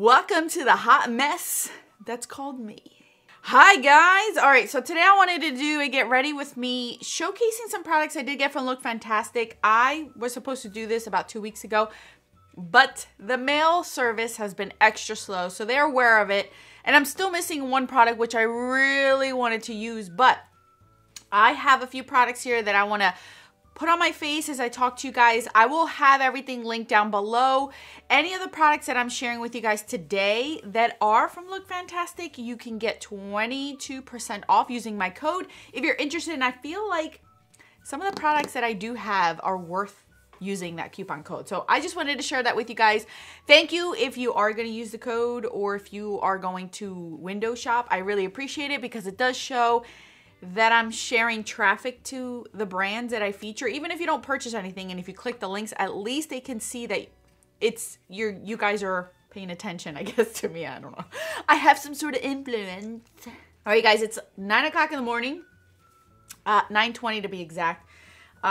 Welcome to the hot mess that's called me. Hi guys. All right, so today I wanted to do a get ready with me showcasing some products I did get from LookFantastic. I was supposed to do this about 2 weeks ago, but the mail service has been extra slow, so they're aware of it. And I'm still missing one product which I really wanted to use, but I have a few products here that I want to put on my face as I talk to you guys. I will have everything linked down below. Any of the products that I'm sharing with you guys today that are from LookFantastic, you can get 22% off using my code if you're interested. And I feel like some of the products that I do have are worth using that coupon code. So I just wanted to share that with you guys. Thank you if you are going to use the code or if you are going to window shop. I really appreciate it because it does show that I'm sharing traffic to the brands that I feature. Even if you don't purchase anything and if you click the links, at least they can see that it's you guys are paying attention, I guess, to me. I don't know. I have some sort of influence. All right, guys, it's 9 o'clock in the morning, 9:20 to be exact. So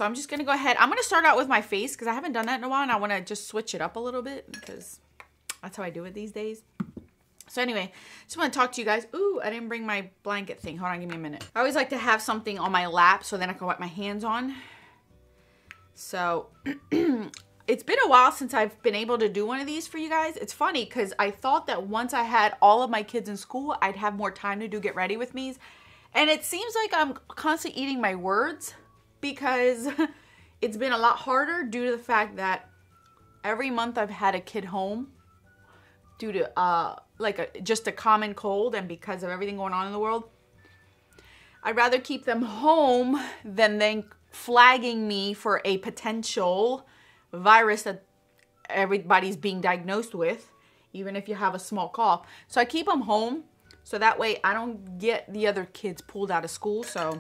I'm just gonna go ahead. I'm gonna start out with my face because I haven't done that in a while and I wanna just switch it up a little bit because that's how I do it these days. So anyway, just want to talk to you guys. Ooh, I didn't bring my blanket thing. Hold on, give me a minute. I always like to have something on my lap so then I can wipe my hands on. So it's been a while since I've been able to do one of these for you guys. It's funny because I thought that once I had all of my kids in school, I'd have more time to do get ready with me's. And it seems like I'm constantly eating my words because it's been a lot harder due to the fact that every month I've had a kid home due to just a common cold and because of everything going on in the world. I'd rather keep them home than then flagging me for a potential virus that everybody's being diagnosed with, even if you have a small cough. So I keep them home so that way I don't get the other kids pulled out of school. So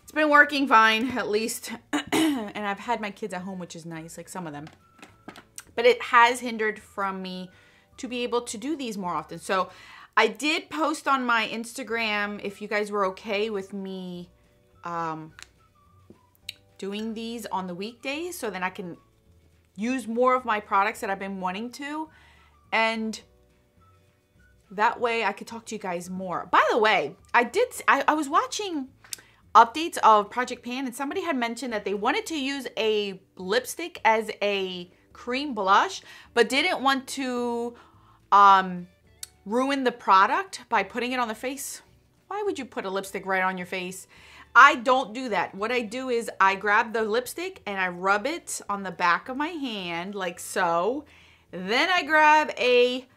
it's been working fine, at least. And I've had my kids at home, which is nice, like some of them. But it has hindered from me to be able to do these more often. So I did post on my Instagram if you guys were okay with me doing these on the weekdays so then I can use more of my products that I've been wanting to. And that way I could talk to you guys more. By the way, I was watching updates of Project Pan and somebody had mentioned that they wanted to use a lipstick as a cream blush but didn't want to ruin the product by putting it on the face. Why would you put a lipstick right on your face? I don't do that. What I do is I grab the lipstick and I rub it on the back of my hand like so. Then I grab a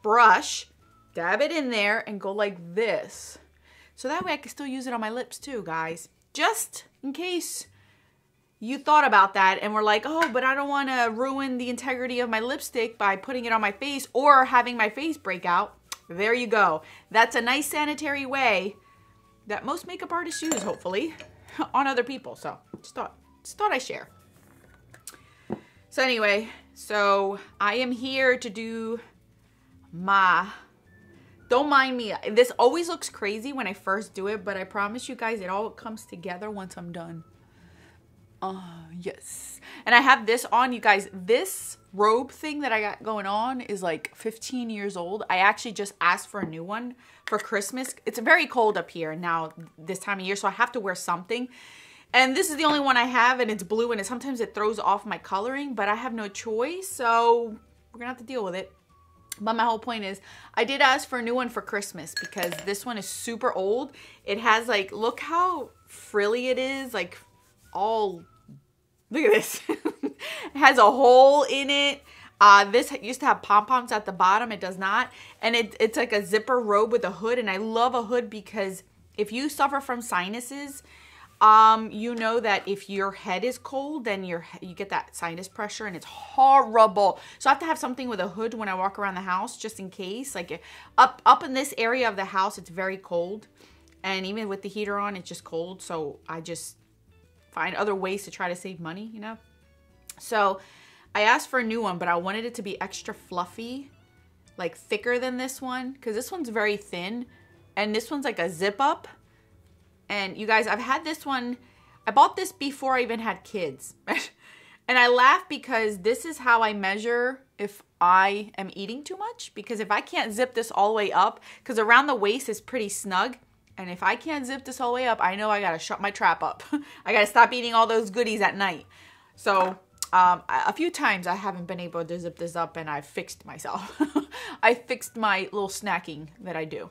brush, dab it in there and go like this. So that way I can still use it on my lips too, guys. Just in case you thought about that and were like, oh, but I don't want to ruin the integrity of my lipstick by putting it on my face or having my face break out. There you go. That's a nice sanitary way that most makeup artists use, hopefully, on other people. So just thought I'd share. So anyway, so I am here to do don't mind me. This always looks crazy when I first do it, but I promise you guys it all comes together once I'm done. Yes. And I have this on, you guys. This robe thing that I got going on is like 15 years old. I actually just asked for a new one for Christmas. It's very cold up here now this time of year, so I have to wear something. And this is the only one I have, and it's blue, and sometimes it throws off my coloring, but I have no choice, so we're gonna have to deal with it. But my whole point is, I did ask for a new one for Christmas because this one is super old. It has like, look how frilly it is, like all... Look at this. It has a hole in it. This used to have pom-poms at the bottom. It does not. And it's like a zipper robe with a hood. And I love a hood because if you suffer from sinuses, you know that if your head is cold, then you get that sinus pressure and it's horrible. So I have to have something with a hood when I walk around the house just in case. Like up in this area of the house, it's very cold. And even with the heater on, it's just cold. So I just find other ways to try to save money, you know? So I asked for a new one, but I wanted it to be extra fluffy, like thicker than this one, because this one's very thin and this one's like a zip up. And you guys, I've had this one, I bought this before I even had kids. And I laugh because this is how I measure if I am eating too much, because if I can't zip this all the way up, because around the waist is pretty snug, and if I can't zip this all the way up, I know I gotta shut my trap up. I gotta stop eating all those goodies at night. So a few times I haven't been able to zip this up, and I fixed myself. I fixed my little snacking that I do.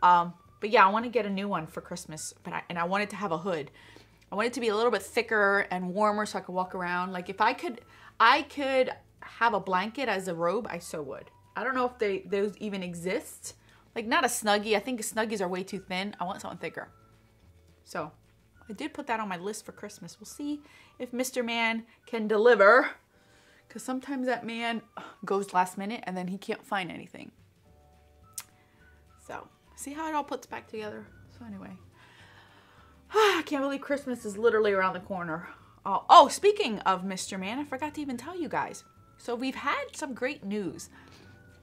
But yeah, I want to get a new one for Christmas, and I want it to have a hood. I want it to be a little bit thicker and warmer so I could walk around. Like if I could have a blanket as a robe, I so would. I don't know if those even exist. Like not a Snuggie. I think Snuggies are way too thin. I want something thicker. So I did put that on my list for Christmas. We'll see if Mr. Man can deliver. Because sometimes that man goes last minute and then he can't find anything. So see how it all puts back together. So anyway. I can't believe Christmas is literally around the corner. Oh, speaking of Mr. Man, I forgot to even tell you guys. So we've had some great news.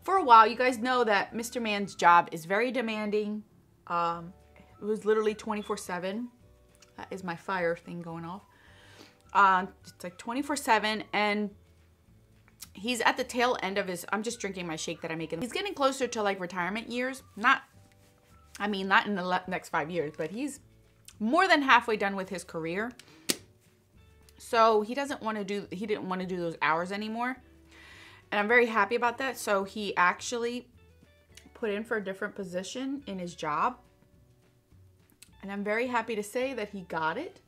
For a while, you guys know that Mr. Man's job is very demanding. It was literally 24/7. That is my fire thing going off. It's like 24/7, and he's at the tail end of his, I'm just drinking my shake that I'm making. He's getting closer to like retirement years. Not in the next 5 years, but he's more than halfway done with his career. So he didn't want to do those hours anymore. And I'm very happy about that. So he actually put in for a different position in his job. And I'm very happy to say that he got it.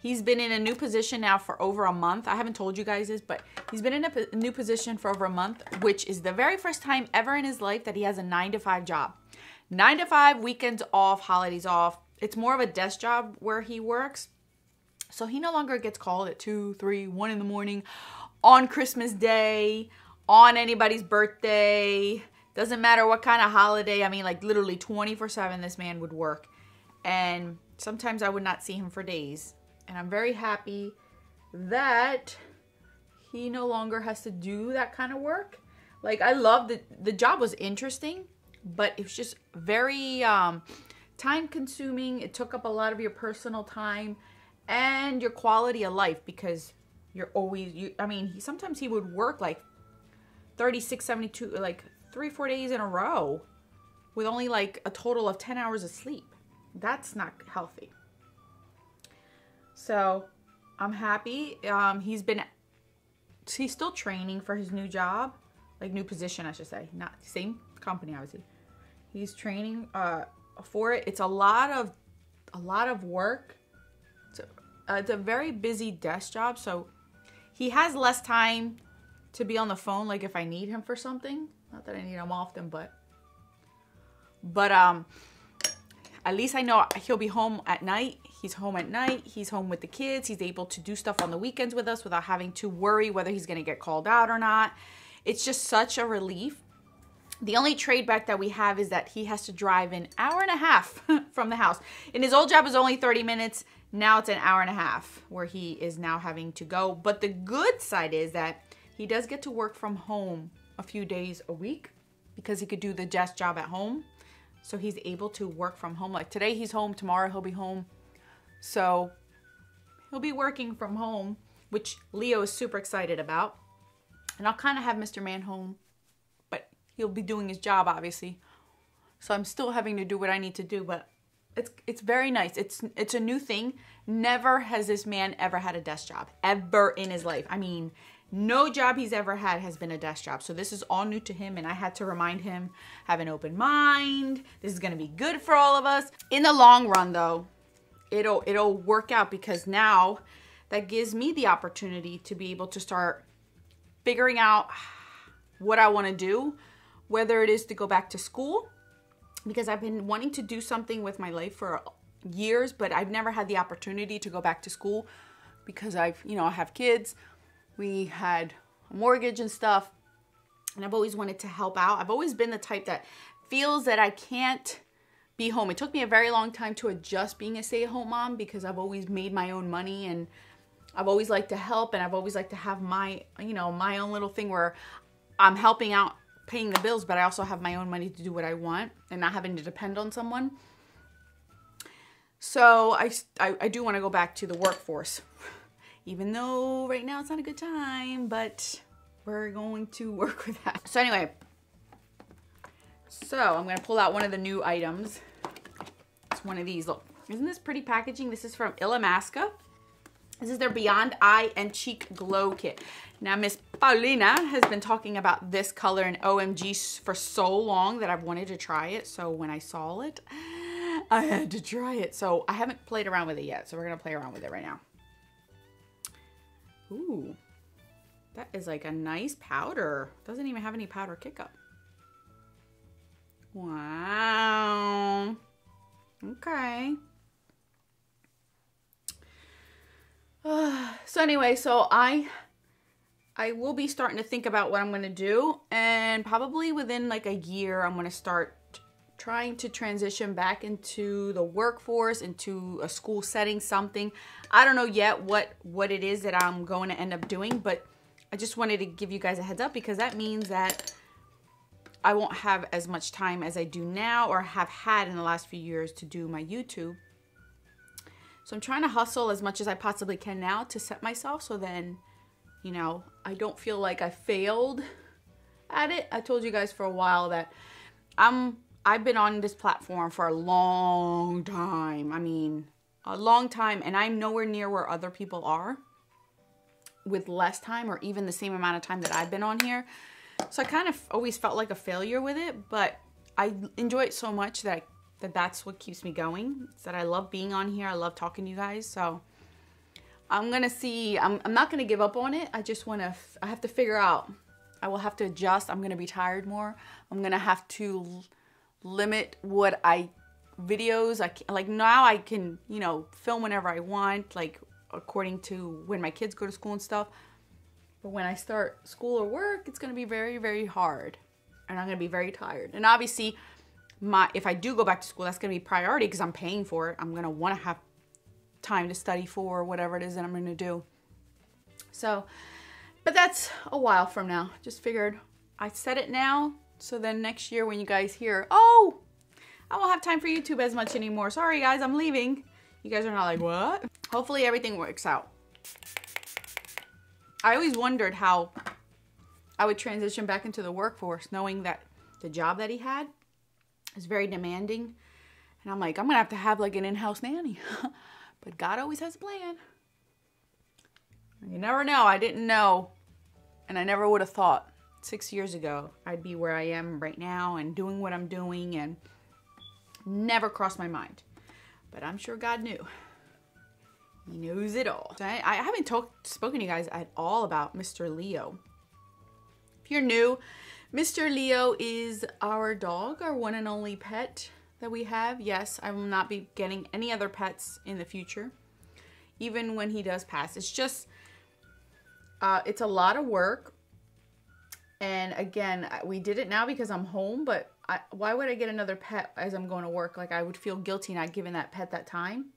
He's been in a new position now for over a month. I haven't told you guys this, but he's been in a new position for over a month, which is the very first time ever in his life that he has a 9-to-5 job. 9 to 5, weekends off, holidays off. It's more of a desk job where he works. So he no longer gets called at 2, 3, 1 in the morning on Christmas Day, on anybody's birthday. Doesn't matter what kind of holiday. I mean, like literally 24/7 this man would work. And sometimes I would not see him for days. And I'm very happy that he no longer has to do that kind of work. Like I love the job was interesting, but it was just very time consuming. It took up a lot of your personal time and your quality of life, because you're always, sometimes he would work like 36, 72, like 3-4 days in a row with only like a total of 10 hours of sleep. That's not healthy. So I'm happy. He's still training for his new job, like new position, I should say, not same company, obviously. He's training for it. It's a lot of work. It's a very busy desk job, so he has less time to be on the phone, like if I need him for something. Not that I need him often, but at least I know he'll be home at night. He's home at night. He's home with the kids. He's able to do stuff on the weekends with us without having to worry whether he's going to get called out or not. It's just such a relief. The only trade back that we have is that he has to drive an hour and a half from the house. In his old job, it was only 30 minutes. Now it's an hour and a half where he is now having to go. But the good side is that he does get to work from home a few days a week, because he could do the desk job at home. So he's able to work from home. Like today he's home, tomorrow he'll be home. So he'll be working from home, which Leo is super excited about. And I'll kind of have Mr. Man home, but he'll be doing his job, obviously. So I'm still having to do what I need to do, but it's very nice. It's a new thing. Never has this man ever had a desk job, ever in his life. I mean, no job he's ever had has been a desk job. So this is all new to him, and I had to remind him, have an open mind. This is going to be good for all of us. In the long run, though, it'll work out, because now that gives me the opportunity to be able to start figuring out what I want to do, whether it is to go back to school, because I've been wanting to do something with my life for years, but I've never had the opportunity to go back to school because I have kids. We had a mortgage and stuff, and I've always wanted to help out. I've always been the type that feels that I can't be home. It took me a very long time to adjust being a stay-at-home mom, because I've always made my own money, and I've always liked to help, and I've always liked to have my, my own little thing where I'm helping out, paying the bills, but I also have my own money to do what I want and not having to depend on someone. So I do want to go back to the workforce, even though right now it's not a good time, but we're going to work with that. So anyway, so I'm going to pull out one of the new items. It's one of these. Look, isn't this pretty packaging? This is from Illamasqua. This is their Beyond Eye and Cheek Glow Kit. Now, Miss Paulina has been talking about this color in OMG for so long that I've wanted to try it. So when I saw it, I had to try it. So I haven't played around with it yet. So we're going to play around with it right now. Ooh, that is like a nice powder. Doesn't even have any powder kick up. Wow. Okay. So anyway, so I will be starting to think about what I'm going to do, and probably within like a year I'm going to start trying to transition back into the workforce, into a school setting, something. I don't know yet what it is that I'm going to end up doing, but I just wanted to give you guys a heads up because that means that I won't have as much time as I do now or have had in the last few years to do my YouTube. So I'm trying to hustle as much as I possibly can now to set myself so then, you know, I don't feel like I failed at it. I told you guys for a while that I've been on this platform for a long time. I mean, a long time, and I'm nowhere near where other people are with less time or even the same amount of time that I've been on here. So I kind of always felt like a failure with it, but I enjoy it so much that that's what keeps me going. It's that I love being on here. I love talking to you guys. So I'm going to see. I'm not going to give up on it. I just want to, I have to figure out. I will have to adjust. I'm going to be tired more. I'm going to have to limit what videos. Like now I can, you know, film whenever I want, like according to when my kids go to school and stuff. But when I start school or work, it's going to be very, very hard. And I'm going to be very tired. And obviously, if I do go back to school, that's going to be priority because I'm paying for it. I'm going to want to have time to study for whatever it is that I'm going to do. So, but that's a while from now. Just figured I said it now. So then next year when you guys hear, oh, I won't have time for YouTube as much anymore. Sorry guys, I'm leaving. You guys are not like, what? Hopefully everything works out. I always wondered how I would transition back into the workforce knowing that the job that he had is very demanding. And I'm like, I'm going to have like an in-house nanny. But God always has a plan. You never know. I didn't know. And I never would have thought 6 years ago I'd be where I am right now and doing what I'm doing, and never crossed my mind. But I'm sure God knew. He knows it all. So I haven't spoken to you guys at all about Mr. Leo. If you're new, Mr. Leo is our dog, our one and only pet that we have. Yes, I will not be getting any other pets in the future, even when he does pass. It's just, it's a lot of work. And again, we did it now because I'm home, but why would I get another pet as I'm going to work? Like, I would feel guilty not giving that pet that time.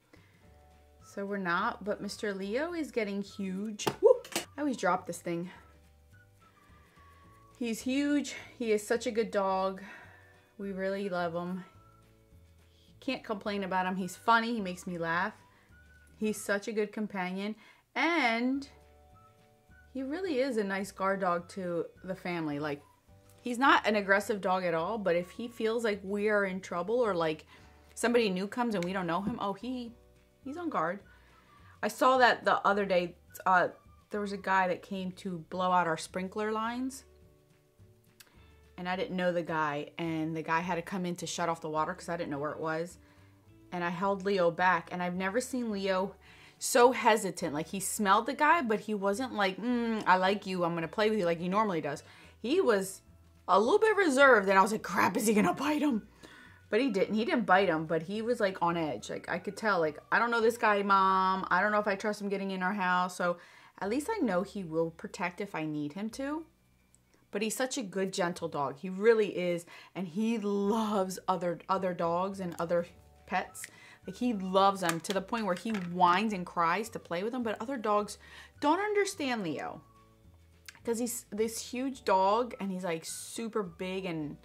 So we're not, but Mr. Leo is getting huge. Whoop! I always drop this thing. He's huge. He is such a good dog. We really love him. Can't complain about him. He's funny. He makes me laugh. He's such a good companion. And he really is a nice guard dog to the family. Like, he's not an aggressive dog at all, but if he feels like we are in trouble or like somebody new comes and we don't know him, oh, he's on guard. I saw that the other day, there was a guy that came to blow out our sprinkler lines. And I didn't know the guy, and the guy had to come in to shut off the water because I didn't know where it was. And I held Leo back, and I've never seen Leo so hesitant. Like, he smelled the guy, but he wasn't like, I like you, I'm going to play with you like he normally does. He was a little bit reserved, and I was like, crap, is he going to bite him? But he didn't. He didn't bite him, but he was like on edge. Like, I could tell, like, I don't know this guy, Mom. I don't know if I trust him getting in our house. So at least I know he will protect if I need him to. But he's such a good, gentle dog. He really is. And he loves other dogs and other pets. Like, he loves them to the point where he whines and cries to play with them. But other dogs don't understand Leo. Because he's this huge dog and he's like super big and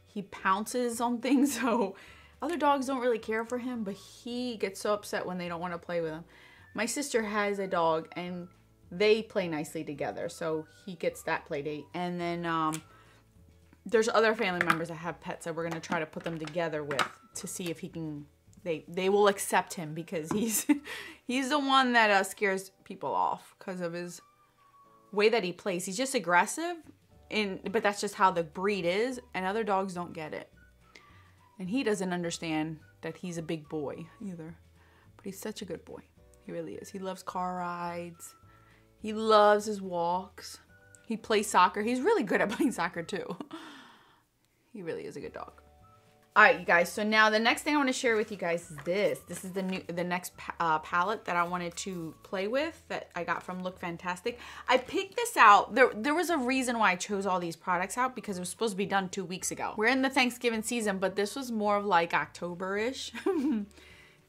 he pounces on things. So other dogs don't really care for him. But he gets so upset when they don't want to play with him. My sister has a dog and they play nicely together. So he gets that play date. And then there's other family members that have pets that we're going to try to put them together with to see if he can, they will accept him, because he's the one that scares people off because of his way that he plays. He's just aggressive, but that's just how the breed is, and other dogs don't get it. And he doesn't understand that he's a big boy either. But he's such a good boy. He really is. He loves car rides. He loves his walks. He plays soccer. He's really good at playing soccer too. He really is a good dog. All right, you guys. So now the next thing I want to share with you guys is this. This is the next palette that I wanted to play with that I got from LookFantastic. I picked this out. There was a reason why I chose all these products out, because it was supposed to be done 2 weeks ago. We're in the Thanksgiving season, but this was more of like October-ish.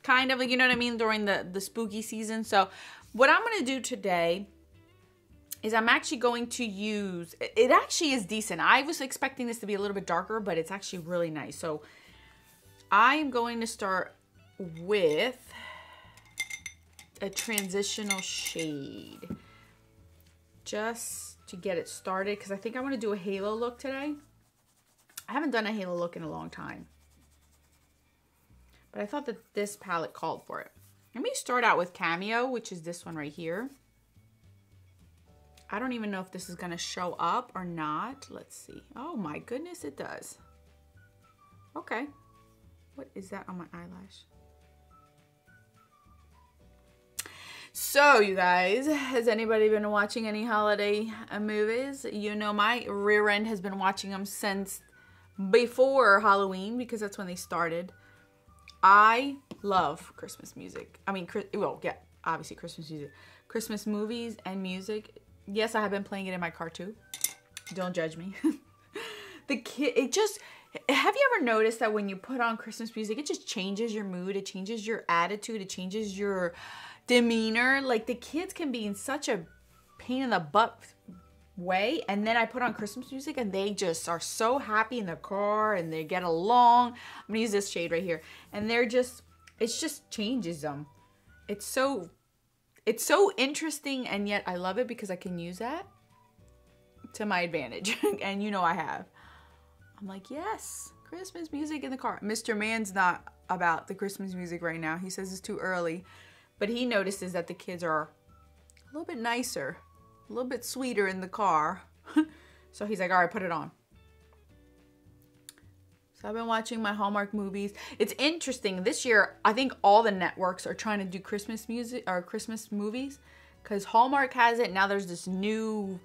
Kind of, like, you know what I mean, during the spooky season. So what I'm going to do today is I'm actually going to use, it actually is decent. I was expecting this to be a little bit darker, but it's actually really nice. So I'm going to start with a transitional shade just to get it started, because I think I want to do a halo look today. I haven't done a halo look in a long time, but I thought that this palette called for it. Let me start out with Cameo, which is this one right here. I don't even know if this is going to show up or not. Let's see. Oh my goodness, it does. Okay. What is that on my eyelash? So, you guys, has anybody been watching any holiday movies? You know, my rear end has been watching them since before Halloween, because that's when they started. I love Christmas music. I mean, well, yeah, obviously Christmas music. Christmas movies and music. Yes, I have been playing it in my car too. Don't judge me. Have you ever noticed that when you put on Christmas music, it just changes your mood, it changes your attitude, it changes your demeanor? Like, the kids can be in such a pain in the butt way, and then I put on Christmas music and they just are so happy in the car and they get along. I'm gonna use this shade right here, and it just changes them. It's so interesting, and yet I love it because I can use that to my advantage. And you know I have. I'm like, yes, Christmas music in the car. Mr. Man's not about the Christmas music right now. He says it's too early, but he notices that the kids are a little bit nicer, a little bit sweeter in the car. So he's like, all right, put it on. So I've been watching my Hallmark movies. It's interesting. This year, I think all the networks are trying to do Christmas music or Christmas movies, because Hallmark has it. Now there's this new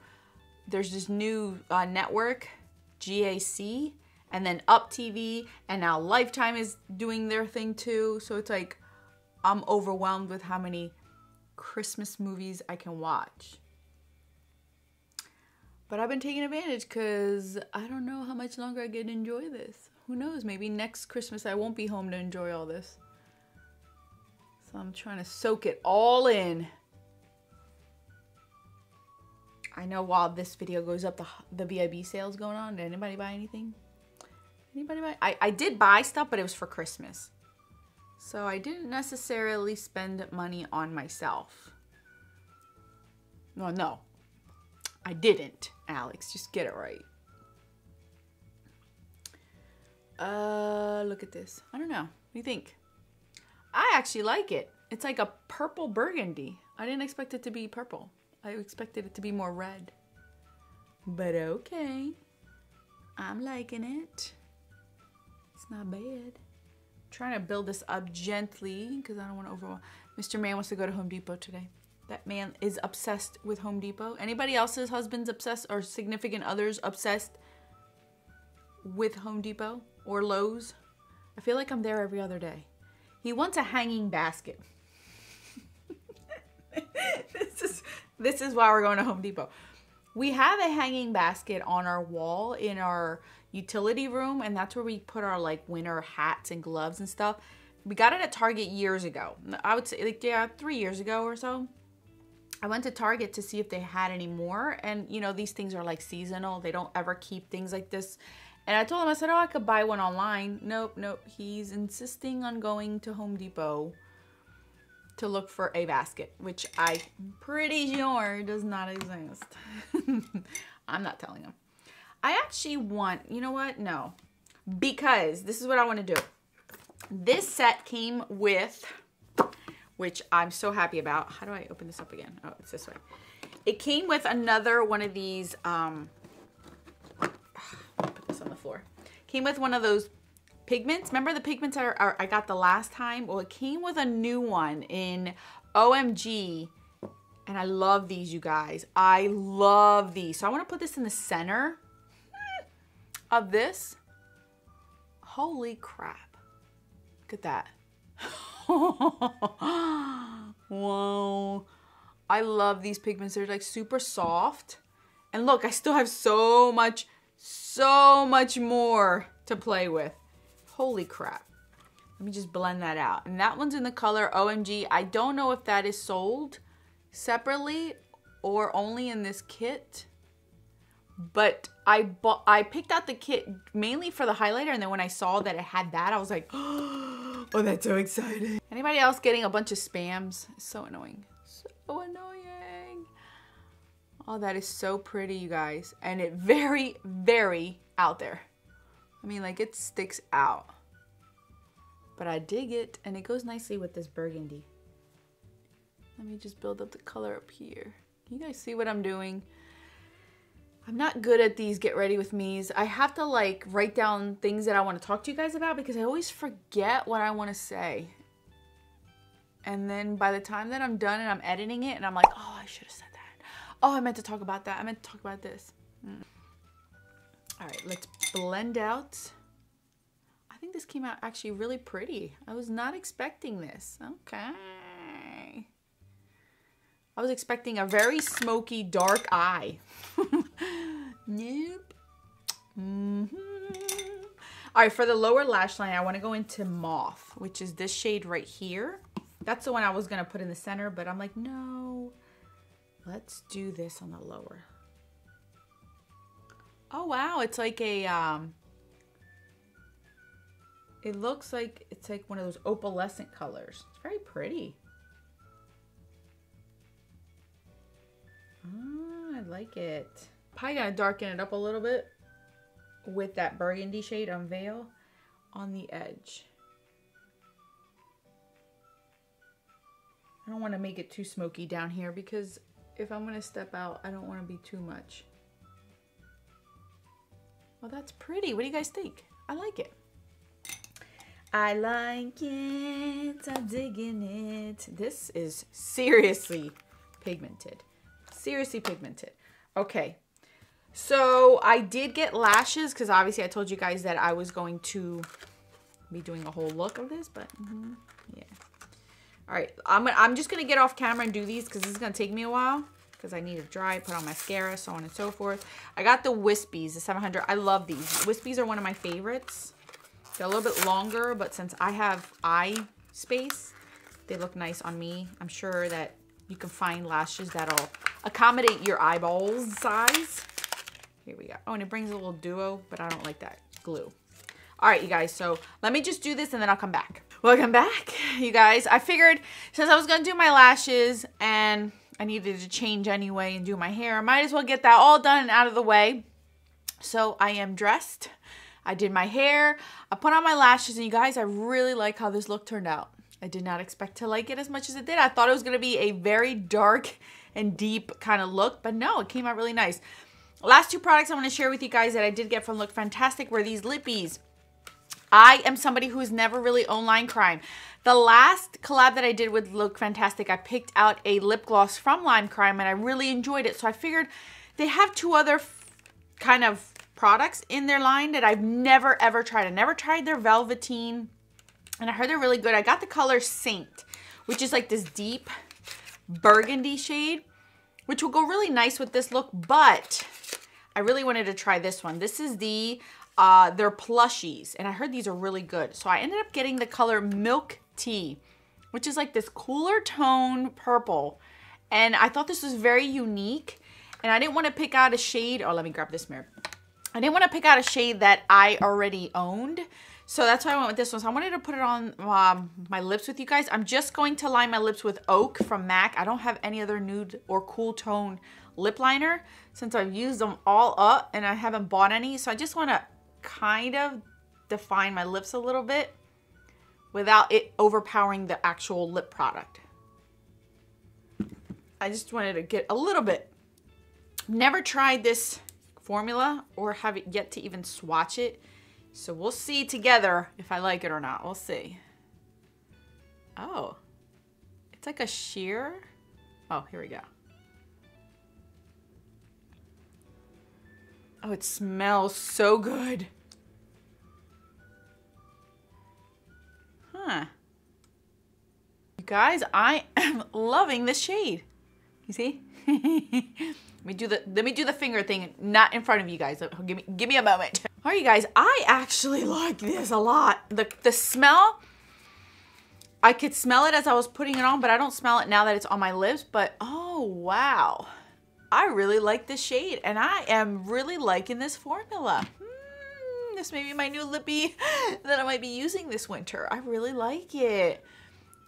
network, GAC, and then Up TV, and now Lifetime is doing their thing too. So it's like, I'm overwhelmed with how many Christmas movies I can watch. But I've been taking advantage because I don't know how much longer I get to enjoy this. Who knows? Maybe next Christmas I won't be home to enjoy all this. So I'm trying to soak it all in. I know while this video goes up, the VIB sale's going on. Did anybody buy anything? Anybody buy? I did buy stuff, but it was for Christmas. So I didn't necessarily spend money on myself. No. I didn't, Alex. Just get it right. Look at this. I don't know. What do you think? I actually like it. It's like a purple burgundy. I didn't expect it to be purple. I expected it to be more red. But okay. I'm liking it. It's not bad. I'm trying to build this up gently because I don't want to overwhelm. Mr. Man wants to go to Home Depot today. That man is obsessed with Home Depot. Anybody else's husband's obsessed or significant others obsessed with Home Depot or Lowe's? I feel like I'm there every other day. He wants a hanging basket. This is why we're going to Home Depot. We have a hanging basket on our wall in our utility room, and that's where we put our like winter hats and gloves and stuff. We got it at Target years ago. I would say like, yeah, 3 years ago or so. I went to Target to see if they had any more, and you know, these things are like seasonal. They don't ever keep things like this. And I told him, I said, oh, I could buy one online. Nope. He's insisting on going to Home Depot. to look for a basket, which I'm pretty sure does not exist. I'm not telling them. I actually want, you know what? No. Because this is what I want to do. This set came with, which I'm so happy about. How do I open this up again? Oh, it's this way. It came with another one of these, put this on the floor. Came with one of those pigments. Remember the pigments I got the last time? Well, it came with a new one in OMG. And I love these, you guys. I love these. So I want to put this in the center of this. Holy crap. Look at that. Whoa. I love these pigments. They're like super soft. And look, I still have so much more to play with. Holy crap. Let me just blend that out. And that one's in the color OMG. I don't know if that is sold separately or only in this kit. But I picked out the kit mainly for the highlighter, and then when I saw that it had that, I was like, oh, that's so exciting. Anybody else getting a bunch of spams? It's so annoying. So annoying. Oh, that is so pretty, you guys. And it very, very out there. I mean, like, it sticks out. But I dig it, and it goes nicely with this burgundy. Let me just build up the color up here. Can you guys see what I'm doing? I'm not good at these get ready with me's. I have to like write down things that I want to talk to you guys about because I always forget what I want to say. And then by the time that I'm done and I'm editing it and I'm like, oh, I should have said that. Oh, I meant to talk about that. I meant to talk about this. All right, let's blend out. I think this came out actually really pretty. I was not expecting this. Okay. I was expecting a very smoky, dark eye. Nope. All right, for the lower lash line, I want to go into Moth, which is this shade right here. That's the one I was going to put in the center, but I'm like, no. Let's do this on the lower. Oh, wow. It's like a, it looks like it's like one of those opalescent colors. It's very pretty. Oh, I like it. Probably gonna darken it up a little bit with that burgundy shade Unveil on the edge. I don't want to make it too smoky down here because if I'm gonna step out, I don't want to be too much. Well, that's pretty. What do you guys think? I like it. I like it. I'm digging it. This is seriously pigmented. Seriously pigmented. Okay. So I did get lashes because obviously I told you guys that I was going to be doing a whole look of this, but yeah. All right. I'm just going to get off camera and do these because this is going to take me a while because I need to dry, put on mascara, so on and so forth. I got the Wispies, the 700. I love these. Wispies are one of my favorites. They're a little bit longer, but since I have eye space, they look nice on me. I'm sure that you can find lashes that'll accommodate your eyeballs size. Here we go. Oh, and it brings a little duo, but I don't like that glue. All right, you guys, so let me just do this and then I'll come back. Welcome back, you guys. I figured since I was gonna do my lashes and I needed to change anyway and do my hair, I might as well get that all done and out of the way. So I am dressed. I did my hair. I put on my lashes, and you guys, I really like how this look turned out. I did not expect to like it as much as it did. I thought it was gonna be a very dark and deep kind of look, but no, it came out really nice. Last two products I want to share with you guys that I did get from LookFantastic were these Lippies. I am somebody who's never really owned line crime. The last collab that I did with LookFantastic, I picked out a lip gloss from Lime Crime and I really enjoyed it. So I figured they have two other kind of products in their line that I've never ever tried. I never tried their Velveteen and I heard they're really good. I got the color Saint, which is like this deep burgundy shade, which will go really nice with this look, but I really wanted to try this one. This is the they're plushies, and I heard these are really good. So I ended up getting the color Milk Tea, which is like this cooler tone purple. And I thought this was very unique, and I didn't want to pick out a shade. Oh, let me grab this mirror. I didn't want to pick out a shade that I already owned. So that's why I went with this one. So I wanted to put it on my lips with you guys. I'm just going to line my lips with Oak from MAC. I don't have any other nude or cool tone lip liner since I've used them all up and I haven't bought any. So I just want to kind of define my lips a little bit without it overpowering the actual lip product. I just wanted to get a little bit. Never tried this formula or have it yet to even swatch it. So we'll see together if I like it or not. We'll see. Oh, it's like a sheer. Oh, here we go. Oh, it smells so good. Huh. You guys, I am loving this shade. You see? Let me do the finger thing, not in front of you guys. Give me a moment. All right, you guys, I actually like this a lot. The smell, I could smell it as I was putting it on, but I don't smell it now that it's on my lips. But oh wow, I really like this shade, and I am really liking this formula. This may be my new lippy that I might be using this winter. I really like it.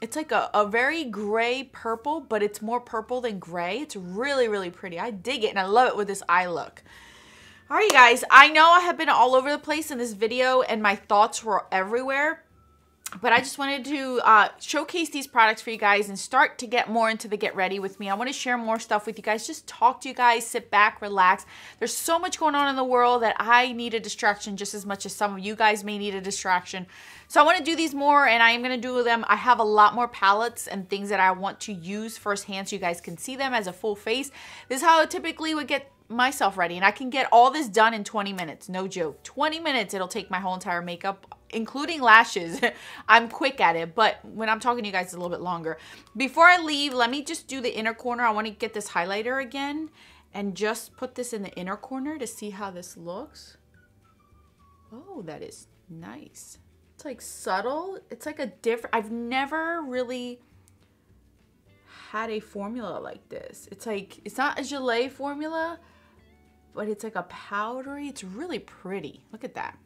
It's like a very gray purple, but it's more purple than gray. It's really, really pretty. I dig it, and I love it with this eye look. All right, you guys, I know I have been all over the place in this video, and my thoughts were everywhere, but I just wanted to showcase these products for you guys and start to get more into the get ready with me. I want to share more stuff with you guys, just talk to you guys, sit back, relax. There's so much going on in the world that I need a distraction just as much as some of you guys may need a distraction. So I want to do these more, and I am going to do them. I have a lot more palettes and things that I want to use firsthand so you guys can see them as a full face. This is how I typically would get myself ready, and I can get all this done in 20 minutes. No joke. 20 minutes it'll take my whole entire makeup, including lashes. I'm quick at it, but when I'm talking to you guys, it's a little bit longer. Before I leave, let me just do the inner corner. I want to get this highlighter again and just put this in the inner corner to see how this looks. Oh, that is nice. It's like subtle. It's like a different, I've never really had a formula like this. It's like, it's not a gelée formula, but it's like a powdery. It's really pretty. Look at that.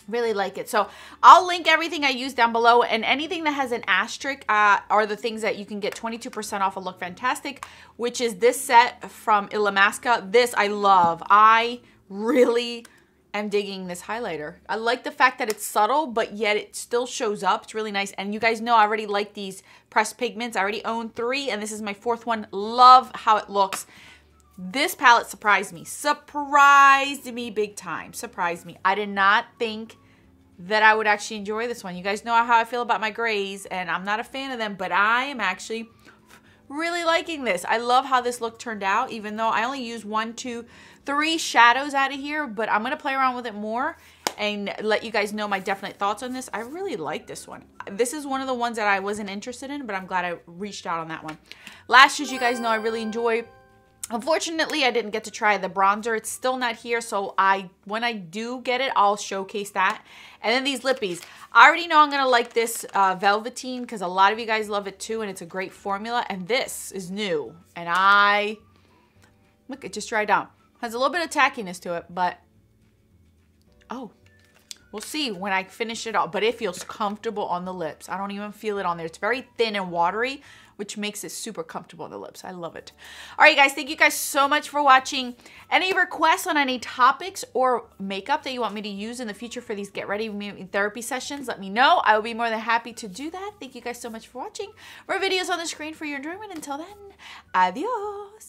Really like it. So I'll link everything I use down below, and anything that has an asterisk are the things that you can get 22% off of LookFantastic, which is this set from Illamasqua. This I love. I really am digging this highlighter. I like the fact that it's subtle, but yet it still shows up. It's really nice. And you guys know I already like these pressed pigments. I already own 3, and this is my 4th one. Love how it looks. This palette surprised me. Surprised me big time. Surprised me. I did not think that I would actually enjoy this one. You guys know how I feel about my grays, and I'm not a fan of them, but I am actually really liking this. I love how this look turned out, even though I only used 1, 2, 3 shadows out of here, but I'm going to play around with it more and let you guys know my definite thoughts on this. I really like this one. This is one of the ones that I wasn't interested in, but I'm glad I reached out on that one. Lashes, you guys know I really enjoy. Unfortunately, I didn't get to try the bronzer. It's still not here, so when I do get it, I'll showcase that. And then these lippies. I already know I'm going to like this Velveteen because a lot of you guys love it too, and it's a great formula. And this is new, and look, it just dried down. Has a little bit of tackiness to it, but oh, we'll see when I finish it all. But it feels comfortable on the lips. I don't even feel it on there. It's very thin and watery, which makes it super comfortable on the lips. I love it. All right, guys, thank you guys so much for watching. Any requests on any topics or makeup that you want me to use in the future for these Get Ready With Me therapy sessions, let me know. I will be more than happy to do that. Thank you guys so much for watching. More videos on the screen for your enjoyment. Until then, adios.